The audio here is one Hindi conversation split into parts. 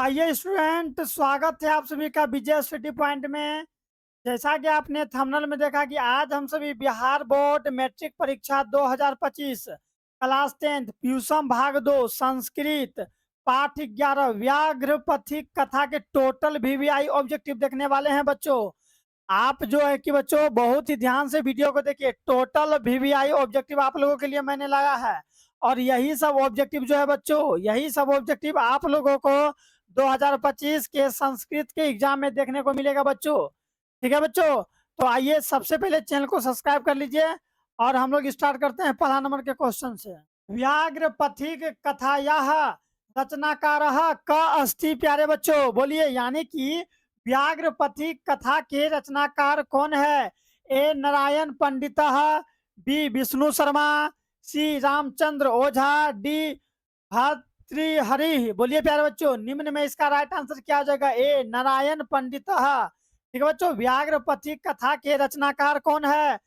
आइए स्टूडेंट, स्वागत है आप सभी का विजय स्टडी पॉइंट में। जैसा कि आपने थंबनेल में देखा कि आज हम सभी बिहार बोर्ड मैट्रिक परीक्षा 2025 क्लास 10 प्यूसम भाग 2 संस्कृत पाठ 11 व्याघ्र पथिक कथा के टोटल वीवीआई ऑब्जेक्टिव देखने वाले हैं बच्चों। आप जो है कि बच्चों बहुत ही ध्यान से वीडियो को देखिए। टोटल वीवीआई ऑब्जेक्टिव आप लोगों के लिए मैंने लाया है और यही सब ऑब्जेक्टिव जो है बच्चों, यही सब ऑब्जेक्टिव आप लोगों को 2025 के संस्कृत के एग्जाम में देखने को मिलेगा बच्चों। ठीक है बच्चों, तो आइए सबसे पहले चैनल को सब्सक्राइब कर लीजिए और हम लोग स्टार्ट करते हैं पहला नंबर के क्वेश्चन से। व्याघ्र पथिक कथायाः रचनाकार क अस्ति। प्यारे बच्चों बोलिए, यानी कि व्याघ्र पथिक कथा के रचनाकार कौन है? ए नारायण पंडित, बी विष्णु शर्मा, सी रामचंद्र ओझा, डी भर्तृहरि। बोलिए प्यारे बच्चों, निम्न में इसका राइट आंसर क्या हो जाएगा? ए नारायण पंडित। ठीक है बच्चों, व्याघ्र पथिक कथा के रचनाकार कौन है?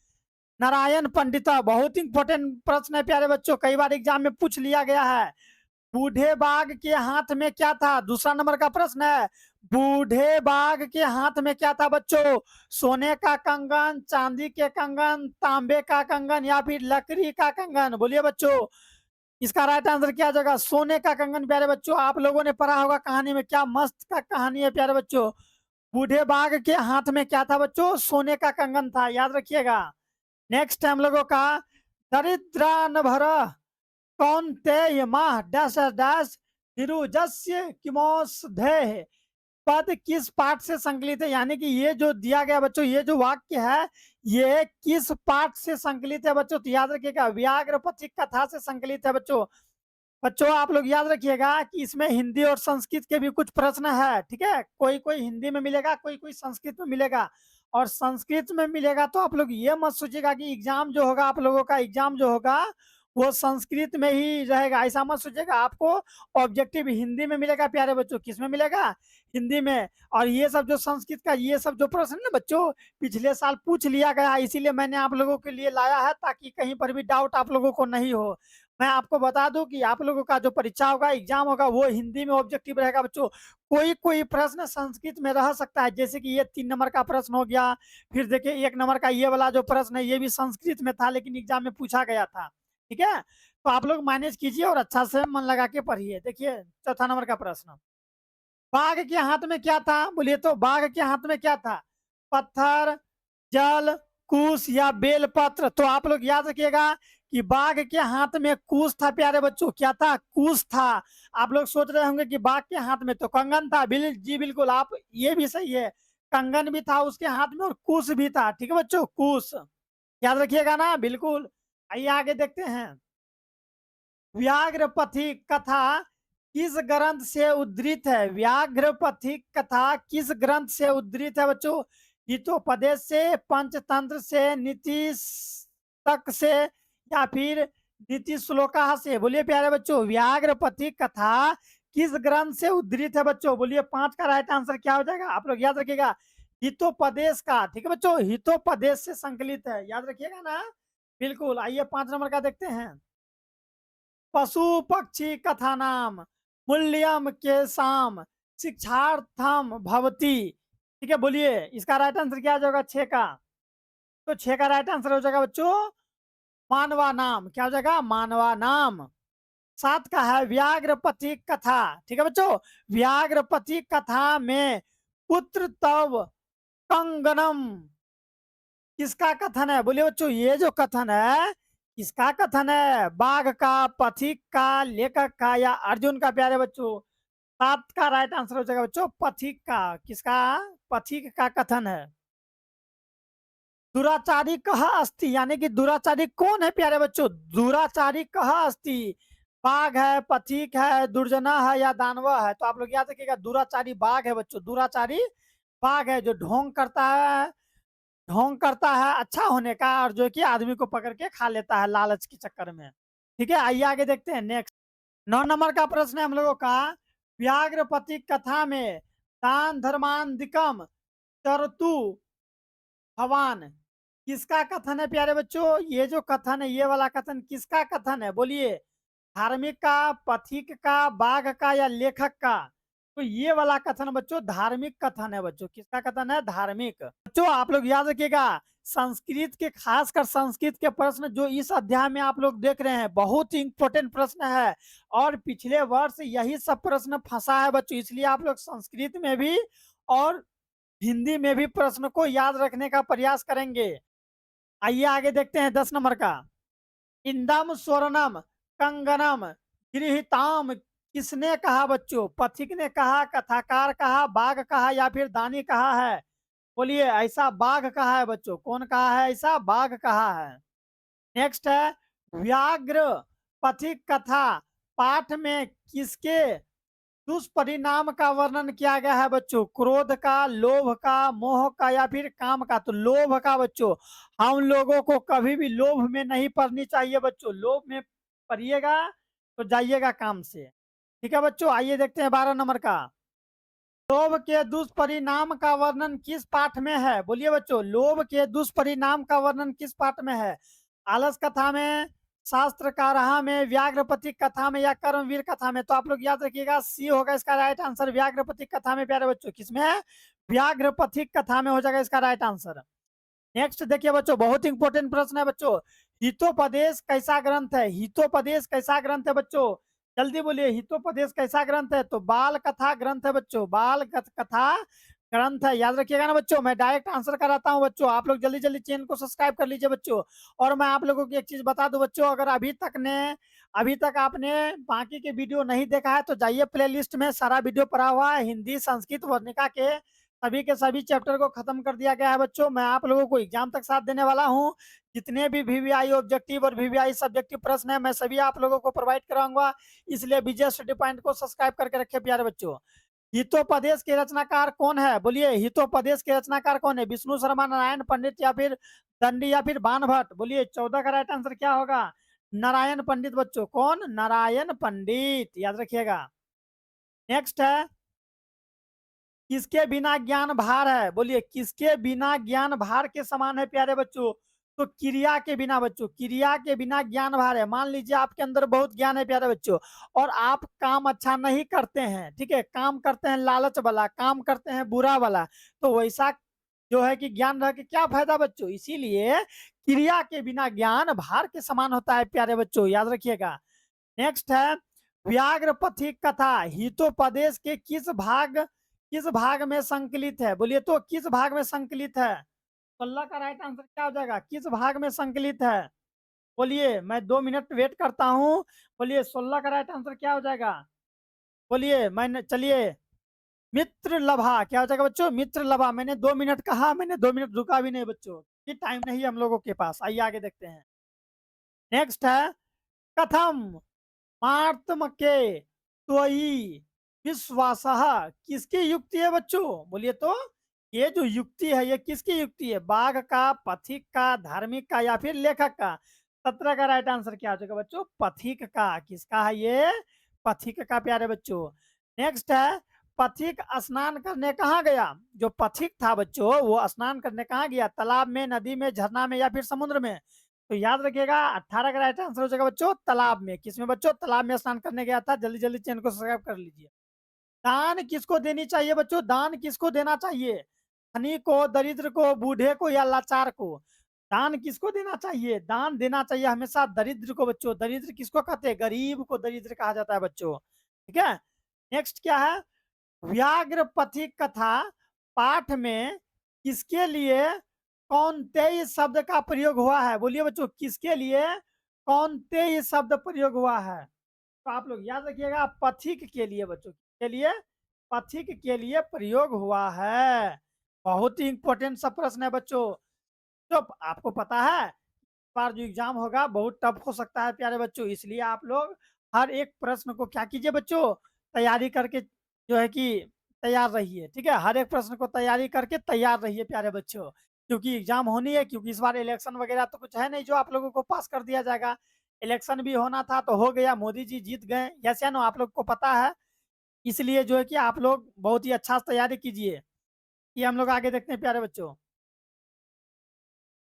नारायण पंडित। बहुत इंपॉर्टेंट प्रश्न है प्यारे बच्चों, कई बार एग्जाम में पूछ लिया गया है। बूढ़े बाघ के हाथ में क्या था? दूसरा नंबर का प्रश्न है, बूढ़े बाघ के हाथ में क्या था बच्चों? सोने का कंगन, चांदी के कंगन, तांबे का कंगन या फिर लकड़ी का कंगन? बोलिए बच्चों, इसका राइट आंसर क्या आ जाएगा? सोने का कंगन। प्यारे बच्चों, आप लोगों ने पढ़ा होगा कहानी में, क्या मस्त का कहानी है प्यारे बच्चों। बूढ़े बाघ के हाथ में क्या था बच्चों? सोने का कंगन था, याद रखिएगा। नेक्स्ट हम लोगों का, दरिद्रान भर कौन्तेय माह डैश डैश निरुजस्य किमोषधेय पद किस पाठ से संकलित है? यानी कि ये जो दिया गया बच्चों, ये जो वाक्य है, ये किस पाठ से संकलित है बच्चों? तो याद रखिएगा, व्याघ्र पथिक कथा से संकलित है बच्चों। बच्चों आप लोग याद रखिएगा कि इसमें हिंदी और संस्कृत के भी कुछ प्रश्न है। ठीक है, कोई कोई हिंदी में मिलेगा, कोई कोई संस्कृत में मिलेगा। और संस्कृत में मिलेगा तो आप लोग ये मत सोचिएगा कि एग्जाम जो होगा, आप लोगों का एग्जाम जो होगा वो संस्कृत में ही रहेगा, ऐसा मत सोचिएगा। आपको ऑब्जेक्टिव हिंदी में मिलेगा प्यारे बच्चों। किस में मिलेगा? हिंदी में। और ये सब जो संस्कृत का ये सब जो प्रश्न है ना बच्चों, पिछले साल पूछ लिया गया, इसीलिए मैंने आप लोगों के लिए लाया है ताकि कहीं पर भी डाउट आप लोगों को नहीं हो। मैं आपको बता दूं कि आप लोगों का जो परीक्षा होगा, एग्जाम होगा, वो हिंदी में ऑब्जेक्टिव रहेगा बच्चों। कोई कोई प्रश्न संस्कृत में रह सकता है, जैसे कि ये 3 नंबर का प्रश्न हो गया। फिर देखिए 1 नंबर का ये वाला जो प्रश्न है, ये भी संस्कृत में था लेकिन एग्जाम में पूछा गया था। ठीक है, तो आप लोग मैनेज कीजिए और अच्छा से मन लगा के पढ़िए। देखिए चौथा नंबर का प्रश्न, बाघ के हाथ में क्या था? बोलिए तो बाघ के हाथ में क्या था? पत्थर, जल, कुश या बेलपत्र? तो आप लोग याद रखिएगा कि बाघ के हाथ में कुश था प्यारे बच्चों। क्या था? कुश था। आप लोग सोच रहे होंगे कि बाघ के हाथ में तो कंगन था। जी बिल्कुल, आप ये भी सही है, कंगन भी था उसके हाथ में और कुश भी था। ठीक है बच्चों, कुश याद रखिएगा ना, बिल्कुल। आइए आगे देखते हैं। व्याघ्र पथिक कथा किस ग्रंथ से उद्धृत है? व्याघ्र पथिक कथा किस ग्रंथ से उद्धृत है बच्चों? हितोपदेश से, पंचतंत्र से, नीति तक से या फिर नीति श्लोका से? बोलिए प्यारे बच्चों, व्याघ्र पथिक कथा किस ग्रंथ से उद्धृत है बच्चों? बोलिए, 5 का राइट आंसर क्या हो जाएगा? आप लोग याद रखिएगा, हितोपदेश का। ठीक है बच्चों, हितोपदेश से संकलित है, याद रखिएगा ना, बिल्कुल। आइए 5 नंबर का देखते हैं। पशु पक्षी कथा नाम मूल्यम के साम शिक्षार्थम भवती। ठीक है, बोलिए इसका राइट आंसर क्या आ जाएगा? 6 का। तो 6 का राइट आंसर हो जाएगा बच्चों मानवा नाम। क्या हो जाएगा? मानवा नाम। 7 का है व्याघ्रपति कथा। ठीक है बच्चों, व्याघ्रपति कथा में पुत्र तव कंगनम किसका कथन है? बोलिए बच्चों, ये जो कथन है किसका कथन है? बाघ का, पथिक का, लेखक का या अर्जुन का? प्यारे बच्चों 7 का राइट आंसर हो जाएगा बच्चों पथिक का। किसका? पथिक का कथन है। दुराचारी कहा अस्ति, यानी कि दुराचारी कौन है प्यारे बच्चों? दुराचारी कहा अस्ति, बाघ है, पथिक है, दुर्जना है या दानव है? तो आप लोग याद रखिएगा, दुराचारी बाघ है बच्चों। दुराचारी बाघ है जो ढोंग करता है अच्छा होने का, और जो कि आदमी को पकड़ के खा लेता है लालच के चक्कर में। ठीक है, आइए आगे देखते हैं नेक्स्ट। 9 नंबर का प्रश्न है हम लोगों का, व्याघ्रपति कथा में दान धर्मांधिकम चरतु भवान किसका कथन है प्यारे बच्चों? ये जो कथन है, ये वाला कथन किसका कथन है? बोलिए, धार्मिक का, पथिक का, बाघ का या लेखक का? तो ये वाला कथन बच्चों धार्मिक कथन है बच्चों। किसका कथन है? धार्मिक। बच्चों आप लोग याद रखिएगा, संस्कृत के, खासकर संस्कृत के प्रश्न जो इस अध्याय में आप लोग देख रहे हैं, बहुत ही इंपॉर्टेंट प्रश्न है। और पिछले वर्ष यही सब प्रश्न फंसा है बच्चों, इसलिए आप लोग संस्कृत में भी और हिंदी में भी प्रश्न को याद रखने का प्रयास करेंगे। आइए आगे देखते हैं 10 नंबर का। इंदम स्वर्णम कंगनम गृहीताम किसने कहा बच्चों? पथिक ने कहा, कथाकार कहा, बाघ कहा या फिर दानी कहा है? बोलिए, ऐसा बाघ कहा है बच्चों। कौन कहा है? ऐसा बाघ कहा है। नेक्स्ट है व्याघ्र पथिक कथा पाठ में किसके दुष्परिणाम का वर्णन किया गया है बच्चों? क्रोध का, लोभ का, मोह का या फिर काम का? तो लोभ का बच्चों। हम लोगों को कभी भी लोभ में नहीं पड़नी चाहिए बच्चों। लोभ में पड़िएगा तो जाइएगा काम से। ठीक है बच्चों, आइए देखते हैं 12 नंबर का। लोभ के दुष्परिणाम का वर्णन किस पाठ में है? बोलिए बच्चों, लोभ के दुष्परिणाम का वर्णन किस पाठ में है? आलस कथा में, शास्त्र कारहा में, व्याघ्रपति कथा में या कर्मवीर कथा में? तो आप लोग याद रखिएगा, सी होगा इसका राइट आंसर। व्याघ्रपति कथा में प्यारे बच्चों। किसमें है? व्याघ्रपति कथा में हो जाएगा इसका राइट आंसर। नेक्स्ट देखिए बच्चों, बहुत इंपॉर्टेंट प्रश्न है बच्चों। हितोपदेश कैसा ग्रंथ है? हितोपदेश कैसा ग्रंथ है बच्चों? जल्दी बोलिए, हितोपदेश कैसा ग्रंथ है? तो बाल कथा ग्रंथ है बच्चों। कथा ग्रंथ है, याद रखिएगा ना बच्चों। मैं डायरेक्ट आंसर कराता हूँ बच्चों, आप लोग जल्दी जल्दी चैनल को सब्सक्राइब कर लीजिए बच्चों। और मैं आप लोगों की एक चीज बता दूं बच्चों, अगर अभी तक आपने बाकी के वीडियो नहीं देखा है तो जाइए प्लेलिस्ट में, सारा वीडियो पड़ा हुआ है। हिंदी, संस्कृत, वर्णिका के सभी के सभी चैप्टर को खत्म कर दिया गया है बच्चों। मैं आप लोगों को एग्जाम तक साथ देने वाला हूं। जितने भी वीवीआई ऑब्जेक्टिव और वीवीआई सब्जेक्टिव प्रश्न है, मैं सभी आप लोगों को प्रोवाइड कराऊंगा। इसलिए विजय स्टडी पॉइंट को सब्सक्राइब करके रखे प्यारे बच्चों। हितोपदेश के रचनाकार कौन है? बोलिए, हितोपदेश के रचनाकार कौन है? विष्णु शर्मा, नारायण पंडित या फिर दंडी या फिर बाणभट्ट? बोलिए, 14 का राइट आंसर क्या होगा? नारायण पंडित बच्चों। कौन? नारायण पंडित, याद रखिएगा। नेक्स्ट है किसके बिना ज्ञान भार है? बोलिए, किसके बिना ज्ञान भार के समान है प्यारे बच्चों? तो क्रिया के बिना बच्चों। क्रिया के बिना ज्ञान भार है। मान लीजिए आपके अंदर बहुत ज्ञान है प्यारे बच्चों, और आप काम अच्छा नहीं करते हैं, ठीक है, काम करते हैं लालच वाला, काम करते हैं बुरा वाला, तो वैसा जो है कि ज्ञान रह के क्या फायदा बच्चों? इसीलिए क्रिया के बिना ज्ञान भार के समान होता है प्यारे बच्चों, याद रखिएगा। नेक्स्ट है व्याघ्र पथिक कथा हितोपदेश के किस भाग में संकलित है? बोलिए, तो किस भाग में संकलित है? 16 का राइट आंसर क्या हो जाएगा? किस भाग में संकलित है? बोलिए, मैं 2 मिनट वेट करता हूँ। बोलिए, 16 का राइट आंसर क्या हो जाएगा? बोलिए, मैंने, चलिए, मित्र लभा क्या हो जाएगा बच्चों? मित्र लभा। मैंने 2 मिनट कहा, मैंने 2 मिनट रुका भी नहीं बच्चों। ये टाइम नहीं है हम लोगों के पास। आइए आगे देखते हैं। नेक्स्ट है कथम मार्तम के त्वयी विश्वास किसकी युक्ति है बच्चों? बोलिए, तो ये जो युक्ति है ये किसकी युक्ति है? बाघ का, पथिक का, धार्मिक का या फिर लेखक का? 17 का राइट आंसर क्या हो जाएगा बच्चों? पथिक का। किसका है ये? पथिक का प्यारे बच्चों। नेक्स्ट है पथिक स्नान करने कहाँ गया? जो पथिक था बच्चों वो स्नान करने कहाँ गया? तालाब में, नदी में, झरना में या फिर समुद्र में? तो याद रखिएगा 18 का राइट आंसर हो जाएगा बच्चों तालाब में। किसमें बच्चों? तालाब में स्नान करने गया था। जल्दी जल्दी चैनल को सब्सक्राइब कर लीजिए। दान किसको देनी चाहिए बच्चों? दान किसको देना चाहिए? धनी को, दरिद्र को, बूढ़े को या लाचार को? दान किसको देना चाहिए? दान देना चाहिए हमेशा दरिद्र को बच्चों। दरिद्र किसको कहते हैं? गरीब को दरिद्र कहा जाता है बच्चों। ठीक है। नेक्स्ट क्या है? व्याघ्र पथिक कथा पाठ में किसके लिए कौनतेई शब्द का प्रयोग हुआ है? बोलिए बच्चों, किसके लिए कौनतेई शब्द प्रयोग हुआ है? तो आप लोग याद रखिएगा, पथिक के लिए बच्चों। के लिए? पथिक के लिए प्रयोग हुआ है। बहुत ही इंपॉर्टेंट सा प्रश्न है बच्चों। तो आपको पता है इस बार जो एग्जाम होगा बहुत टफ हो सकता है प्यारे बच्चों, इसलिए आप लोग हर एक प्रश्न को क्या कीजिए बच्चों, तैयारी करके जो है कि तैयार रहिए। ठीक है, हर एक प्रश्न को तैयारी करके तैयार रहिए प्यारे बच्चों, क्योंकि एग्जाम होनी है। क्योंकि इस बार इलेक्शन वगैरह तो कुछ है नहीं जो आप लोगों को पास कर दिया जाएगा। इलेक्शन भी होना था तो हो गया, मोदी जी जीत गए, यस या नो, आप लोग को पता है। इसलिए जो है कि आप लोग बहुत ही अच्छा से तैयारी कीजिए। ये हम लोग आगे देखते हैं प्यारे बच्चों।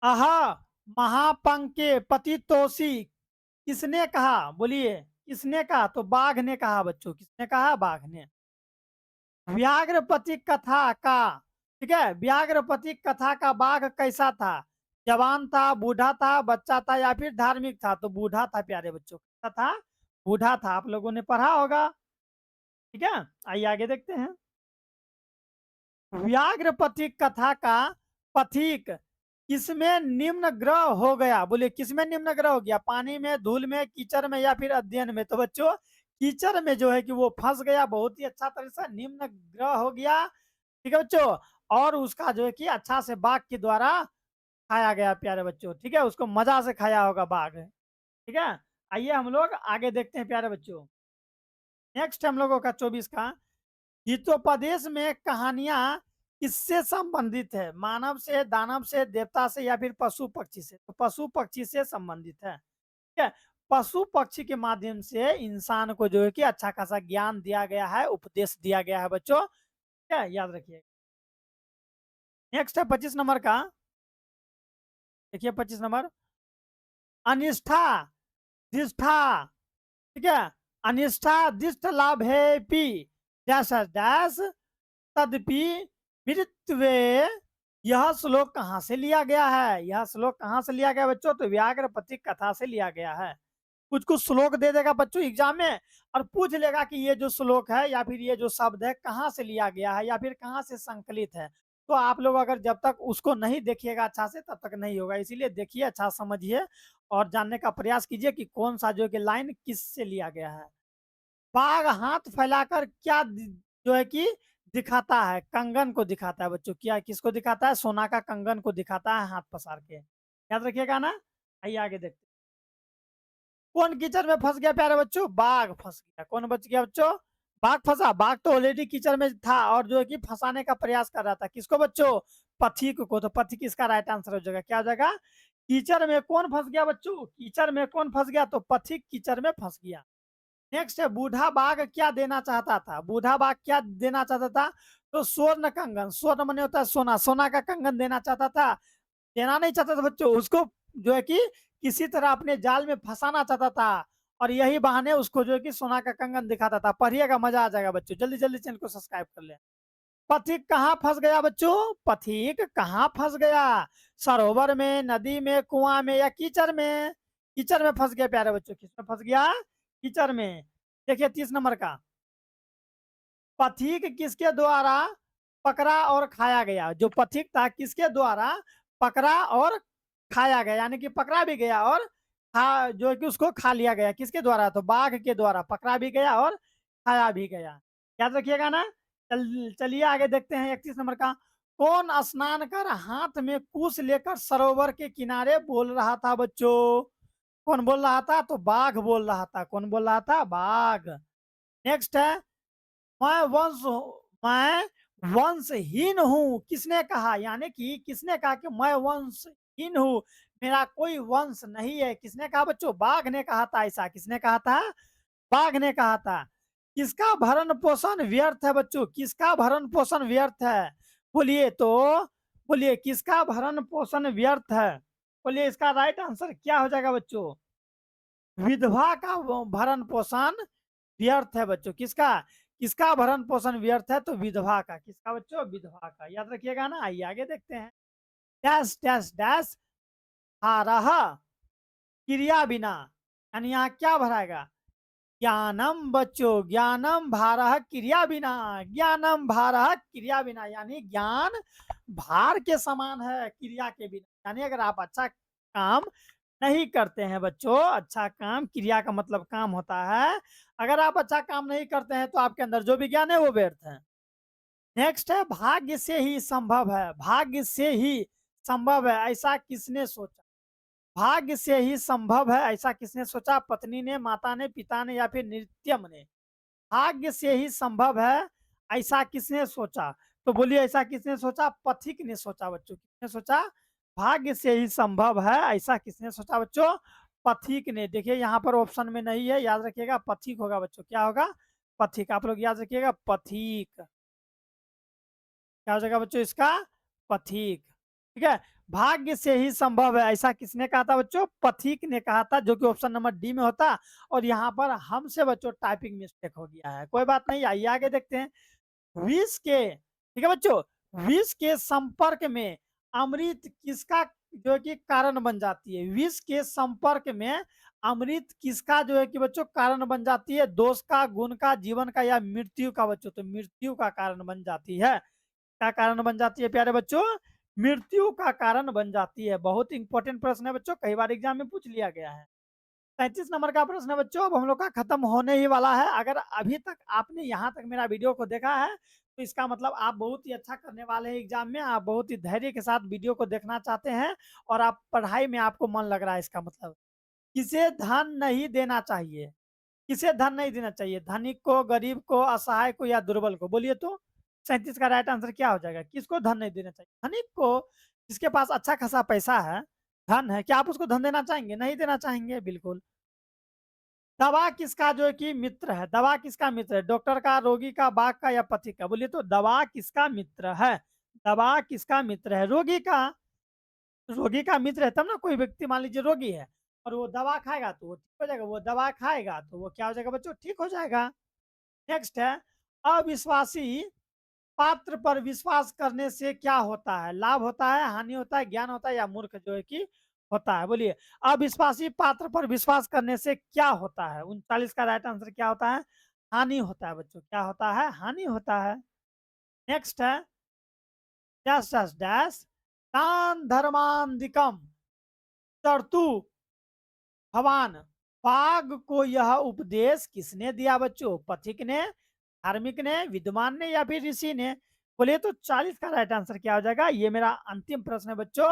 आहा महापंके पतितोषी किसने कहा? बोलिए, किसने कहा? तो बाघ ने कहा बच्चों। किसने कहा? बाघ ने। व्याघ्रपति कथा का, ठीक है, व्याघ्रपति कथा का बाघ कैसा था? जवान था, बूढ़ा था, बच्चा था या फिर धार्मिक था? तो बूढ़ा था प्यारे बच्चों, कैसा था? बूढ़ा था। आप लोगों ने पढ़ा होगा, ठीक है। आइए आगे देखते हैं। व्याघ्रपति कथा का पथिक किसमें निम्न ग्रह हो गया? बोलिए किसमें निम्न ग्रह हो गया? पानी में, धूल में, कीचड़ में या फिर अध्ययन में? तो बच्चों कीचड़ में जो है कि वो फंस गया, बहुत ही अच्छा तरह से निम्न ग्रह हो गया, ठीक है बच्चों। और उसका जो है कि अच्छा से बाघ के द्वारा खाया गया प्यारे बच्चों, ठीक है, उसको मजा से खाया होगा बाघ, ठीक है। आइए हम लोग आगे देखते हैं प्यारे बच्चों। नेक्स्ट हम लोगों का 24 का हितोपदेश में कहानियां किससे संबंधित है? मानव से, दानव से, देवता से या फिर पशु पक्षी से? तो पशु पक्षी से संबंधित है, ठीक है। पशु पक्षी के माध्यम से इंसान को जो है कि अच्छा खासा ज्ञान दिया गया है, उपदेश दिया गया है बच्चों, ठीक है, याद रखिए। नेक्स्ट है 25 नंबर का, देखिए 25 नंबर, अनिष्ठा दिष्ठा, ठीक है, अनिष्ठा दिष्ट लाभ है पी डैश डैश तदपि मृत्युवे। यह श्लोक कहाँ से लिया गया है? यह श्लोक कहाँ से लिया गया बच्चों? तो व्याघ्रपति कथा से लिया गया है। कुछ कुछ श्लोक दे देगा बच्चों एग्जाम में और पूछ लेगा कि ये जो श्लोक है या फिर ये जो शब्द है कहाँ से लिया गया है या फिर कहाँ से संकलित है। तो आप लोग अगर जब तक उसको नहीं देखिएगा अच्छा से तब तक नहीं होगा, इसीलिए देखिए, अच्छा समझिए और जानने का प्रयास कीजिए कि कौन सा जो कि लाइन किस से लिया गया है। बाघ हाथ फैलाकर क्या जो है कि दिखाता है? कंगन को दिखाता है बच्चों। क्या किसको दिखाता है? सोना का कंगन को दिखाता है हाथ पसार के, याद रखिएगा ना। आइए आगे देखते हैं। कौन कीचड़ में फंस गया प्यारे बच्चों? बाघ फंस गया। कौन बच गया बच्चों? बाघ फंसा। बाघ तो ऑलरेडी कीचड़ में था और जो है कि फंसाने का प्रयास कर रहा था। किसको बच्चों? पथिक को। तो पथिक इसका राइट आंसर हो जाएगा। क्या हो जाएगा? कीचड़ में कौन फंस गया बच्चों? कीचड़ में कौन फंस गया? तो पथिक कीचड़ में फंस गया। नेक्स्ट है बूढ़ा बाघ क्या देना चाहता था? बूढ़ा बाघ क्या देना चाहता था? तो स्वर्ण कंगन। स्वर्ण माने होता है सोना, सोना का कंगन देना चाहता था। देना नहीं चाहता था बच्चों, उसको जो है कि किसी तरह अपने जाल में फंसाना चाहता था और यही बहाने उसको जो है कि सोना का कंगन दिखाता था। पढ़िएगा, मजा आ जाएगा बच्चों। जल्दी जल्दी चैनल को सब्सक्राइब कर ले। पथिक कहाँ फंस गया बच्चों? पथिक कहाँ फंस गया? सरोवर में, नदी में, कुआं में या कीचड़ में? कीचड़ में फंस गया प्यारे बच्चों। किस में फंस गया? कीचड़ में। देखिए 30 नंबर का, पथिक किसके द्वारा पकड़ा और खाया गया? जो पथिक था किसके द्वारा पकड़ा और खाया गया, यानी कि पकड़ा भी गया और खा जो है कि उसको खा लिया गया। किसके द्वारा? तो बाघ के द्वारा पकड़ा भी गया और खाया भी गया। याद रखिएगा ना। चलिए आगे देखते हैं 31 नंबर का, कौन स्नान कर हाथ में कुश लेकर सरोवर के किनारे बोल रहा था बच्चों? कौन बोल रहा था? तो बाघ बोल रहा था। कौन बोल रहा था? बाघ। नेक्स्ट है, मैं वंश मैं वंशहीन हूँ। किसने कहा? यानी कि किसने कहा कि मैं वंशहीन हूँ, मेरा कोई वंश नहीं है? किसने कहा बच्चों? बाघ ने कहा था ऐसा। किसने कहा था? बाघ ने कहा था। किसका भरण पोषण व्यर्थ है बच्चों? किसका भरण पोषण व्यर्थ है? बोलिए तो, बोलिए किसका भरण पोषण व्यर्थ है? बोलिए इसका राइट आंसर क्या हो जाएगा बच्चों? विधवा का भरण पोषण व्यर्थ है बच्चों। किसका? किसका भरण पोषण व्यर्थ है? तो विधवा का। किसका बच्चों? विधवा का। याद रखिएगा ना। आइए आगे देखते हैं। डैश डैश डैश हारह क्रिया बिना, यानी यहाँ क्या भराएगा? ज्ञानम बच्चों, ज्ञानम भारह क्रिया बिना। ज्ञानम भारह क्रिया बिना, यानी ज्ञान भार के समान है क्रिया के बिना। यानी अगर आप अच्छा काम नहीं करते हैं बच्चों, अच्छा काम, क्रिया का मतलब काम होता है, अगर आप अच्छा काम नहीं करते हैं तो आपके अंदर जो विज्ञान है वो व्यर्थ है। नेक्स्ट है, भाग्य से ही संभव है। भाग्य से ही संभव है ऐसा किसने सोचा? भाग्य से ही संभव है ऐसा किसने सोचा? पत्नी ने, माता ने, पिता ने या फिर नित्यम ने? भाग्य से ही संभव है ऐसा किसने सोचा? तो बोलिए ऐसा किसने सोचा? पथिक ने सोचा बच्चों। किसने सोचा? भाग्य से ही संभव है ऐसा किसने सोचा बच्चों? पथिक ने। देखिए यहाँ पर ऑप्शन में नहीं है, याद रखिएगा पथिक होगा बच्चों। क्या होगा? पथिक। आप लोग याद रखिएगा पथिक। क्या हो जाएगा बच्चों इसका? पथिक, ठीक है। भाग्य से ही संभव है ऐसा किसने कहा था बच्चों? पथिक ने कहा था, जो कि ऑप्शन नंबर डी में होता। और यहाँ पर हमसे बच्चों टाइपिंग मिस्टेक हो गया है, कोई बात नहीं। आइए आगे देखते हैं। विष के, ठीक है बच्चों, विष के संपर्क में अमृत किसका जो है कि कारण बन जाती है? विष के संपर्क में अमृत किसका जो है कि बच्चों कारण बन जाती है? दोष का, गुण का, जीवन का या मृत्यु का बच्चों? तो मृत्यु का कारण बन जाती है। क्या कारण बन जाती है प्यारे बच्चों? मृत्यु का कारण बन जाती है। बहुत इंपॉर्टेंट प्रश्न है बच्चों, कई बार एग्जाम में पूछ लिया गया है। 35 नंबर का प्रश्न है बच्चों, अब हम लोग का खत्म होने ही वाला है। अगर अभी तक आपने यहाँ तक मेरा वीडियो को देखा है तो इसका मतलब आप बहुत ही अच्छा करने वाले हैं एग्जाम में। आप बहुत ही धैर्य के साथ वीडियो को देखना चाहते हैं और आप पढ़ाई में आपको मन लग रहा है। इसका मतलब किसे धन नहीं देना चाहिए? किसे धन नहीं देना चाहिए? धनिक को, गरीब को, असहाय को या दुर्बल को? बोलिए तो 37 का राइट आंसर क्या हो जाएगा? किसको धन नहीं देना चाहिए? धनिक को, जिसके पास अच्छा खासा पैसा है, धन है। क्या आप उसको धन देना चाहेंगे? नहीं देना चाहेंगे, बिल्कुल। दवा किसका जो है कि मित्र है? दवा किसका मित्र है? डॉक्टर का, रोगी का, बाघ का या पथिक का? बोलिए तो दवा किसका मित्र है? दवा किसका मित्र है? रोगी का। रोगी का मित्र है तब ना। कोई व्यक्ति मान लीजिए रोगी है और वो दवा खाएगा तो वो ठीक हो जाएगा। वो दवा खाएगा तो वो क्या हो जाएगा बच्चों? ठीक हो जाएगा। नेक्स्ट है, अविश्वासी पात्र पर विश्वास करने से क्या होता है? लाभ होता है, हानि होता है, ज्ञान होता है या मूर्ख जो है कि होता है? बोलिए, अविश्वासी पात्र पर विश्वास करने से क्या होता है? 39 का राइट आंसर क्या होता है? हानि होता है बच्चों। क्या होता है? हानि होता है। नेक्स्ट है, डैश डैश डैश दान धर्मांधिकम चर्तु भवान। बाघ को यह उपदेश किसने दिया बच्चों? पथिक ने, धार्मिक ने, विद्वान ने या फिर ऋषि ने? बोलिए तो 40 का राइट आंसर क्या हो जाएगा? ये मेरा अंतिम प्रश्न है बच्चों,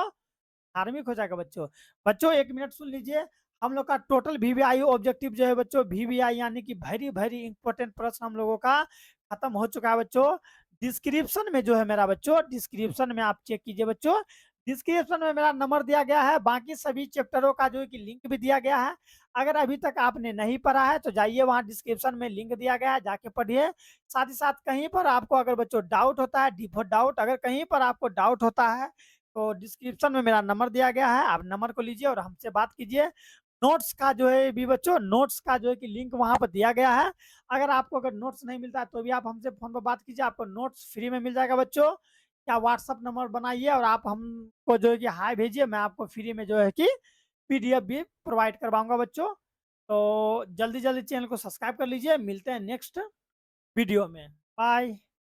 धार्मिक हो जाएगा बच्चों। बच्चों 1 मिनट सुन लीजिए, हम लोग का टोटल वीवीआई ऑब्जेक्टिव जो है बच्चों, वीवीआई यानी कि वेरी वेरी इंपॉर्टेंट प्रश्न हम लोगों का खत्म हो चुका है बच्चों। डिस्क्रिप्शन में जो है मेरा बच्चों, डिस्क्रिप्शन में आप चेक कीजिए बच्चों, डिस्क्रिप्शन में मेरा नंबर दिया गया है, बाकी सभी चैप्टरों का जो है कि लिंक भी दिया गया है। अगर अभी तक आपने नहीं पढ़ा है तो जाइए, वहाँ डिस्क्रिप्शन में लिंक दिया गया है, जाके पढ़िए। साथ ही साथ कहीं पर आपको अगर बच्चों डाउट होता है, डिफर डाउट, अगर कहीं पर आपको डाउट होता है तो डिस्क्रिप्शन में मेरा नंबर दिया गया है, आप नंबर को लीजिए और हमसे बात कीजिए। नोट्स का जो है भी बच्चों, नोट्स का जो है कि लिंक वहाँ पर दिया गया है। अगर आपको अगर नोट्स नहीं मिलता है तो भी आप हमसे फ़ोन पर बात कीजिए, आपको नोट्स फ्री में मिल जाएगा बच्चों। या व्हाट्सएप नंबर बनाइए और आप हमको जो है कि हाय भेजिए, मैं आपको फ्री में जो है कि पीडीएफ भी प्रोवाइड करवाऊँगा बच्चों। तो जल्दी-जल्दी चैनल को सब्सक्राइब कर लीजिए, मिलते हैं नेक्स्ट वीडियो में। बाय।